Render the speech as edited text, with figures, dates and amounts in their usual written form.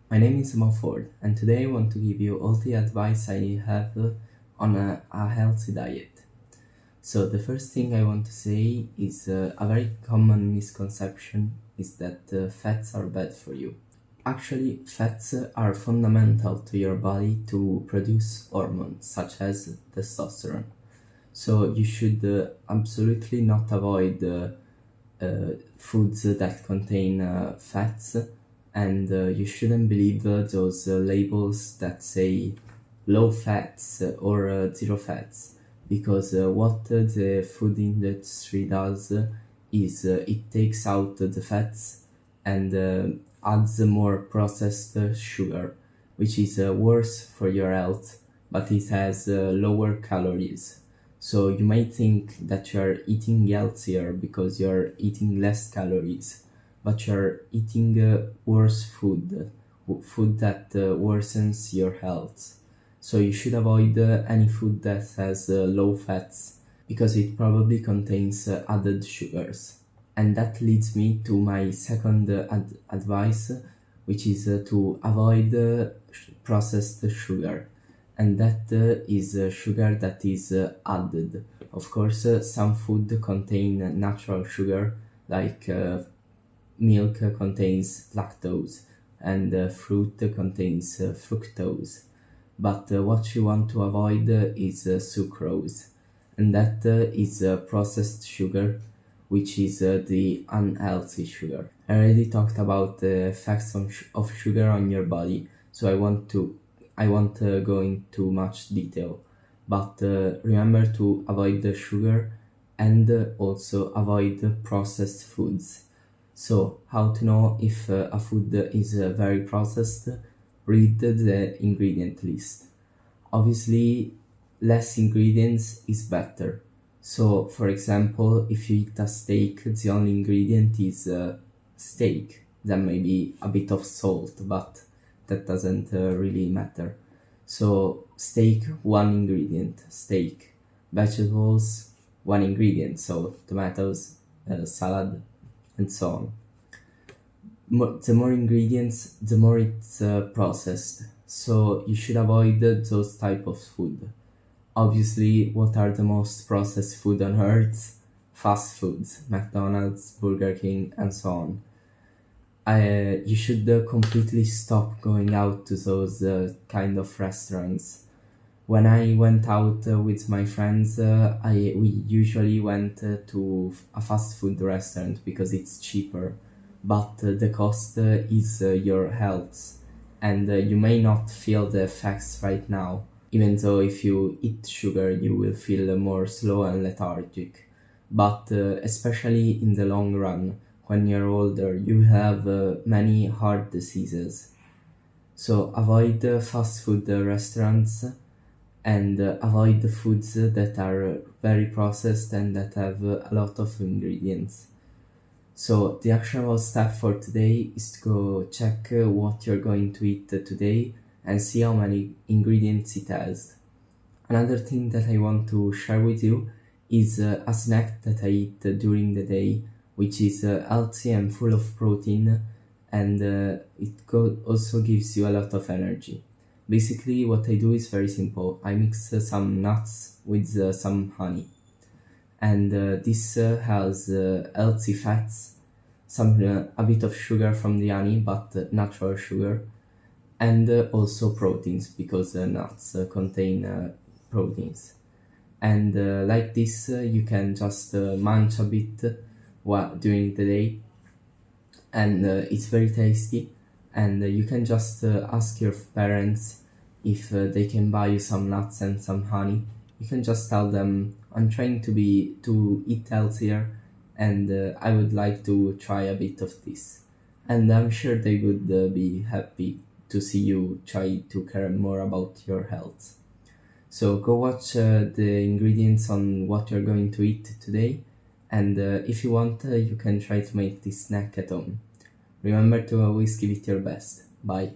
My name is Mofford, and today I want to give you all the advice I have on a healthy diet. So, the first thing I want to say is a very common misconception is that fats are bad for you. Actually, fats are fundamental to your body to produce hormones such as testosterone. So, you should absolutely not avoid foods that contain fats, and you shouldn't believe those labels that say low fats or zero fats, because what the food industry does is it takes out the fats and adds more processed sugar, which is worse for your health, but it has lower calories. So you might think that you are eating healthier because you are eating less calories, but you are eating worse food that worsens your health. So you should avoid any food that has low fats because it probably contains added sugars. And that leads me to my second advice, which is to avoid processed sugar, and that is sugar that is added. Of course, some food contain natural sugar, like milk contains lactose, and fruit contains fructose. But what you want to avoid is sucrose, and that is processed sugar, which is the unhealthy sugar. I already talked about the effects of sugar on your body, so I won't go into much detail. But remember to avoid the sugar and also avoid the processed foods. So, how to know if a food is very processed? Read the ingredient list. Obviously, less ingredients is better. So, for example, if you eat a steak, the only ingredient is steak, then maybe a bit of salt, but that doesn't really matter. So, steak, one ingredient, steak. Vegetables, one ingredient, so tomatoes, salad, and so on. The more ingredients, the more it's processed. So you should avoid those type of food. Obviously, what are the most processed food on earth? Fast foods, McDonald's, Burger King, and so on. You should completely stop going out to those kind of restaurants. When I went out with my friends, we usually went to a fast food restaurant because it's cheaper, but the cost is your health, and you may not feel the effects right now, even though if you eat sugar, you will feel more slow and lethargic. But especially in the long run, when you're older, you have many heart diseases. So avoid fast food restaurants and avoid the foods that are very processed and that have a lot of ingredients. So the actionable step for today is to go check what you're going to eat today and see how many ingredients it has. Another thing that I want to share with you is a snack that I eat during the day, which is healthy and full of protein, and also gives you a lot of energy. Basically, what I do is very simple. I mix some nuts with some honey, and this has healthy fats, a bit of sugar from the honey, but natural sugar, and also proteins because nuts contain proteins. And like this, you can just munch a bit during the day, and it's very tasty. And you can just ask your parents if they can buy you some nuts and some honey. You can just tell them, I'm trying to eat healthier, and I would like to try a bit of this. And I'm sure they would be happy to see you try to care more about your health. So go watch the ingredients on what you're going to eat today, and if you want, you can try to make this snack at home. Remember to always give it your best. Bye.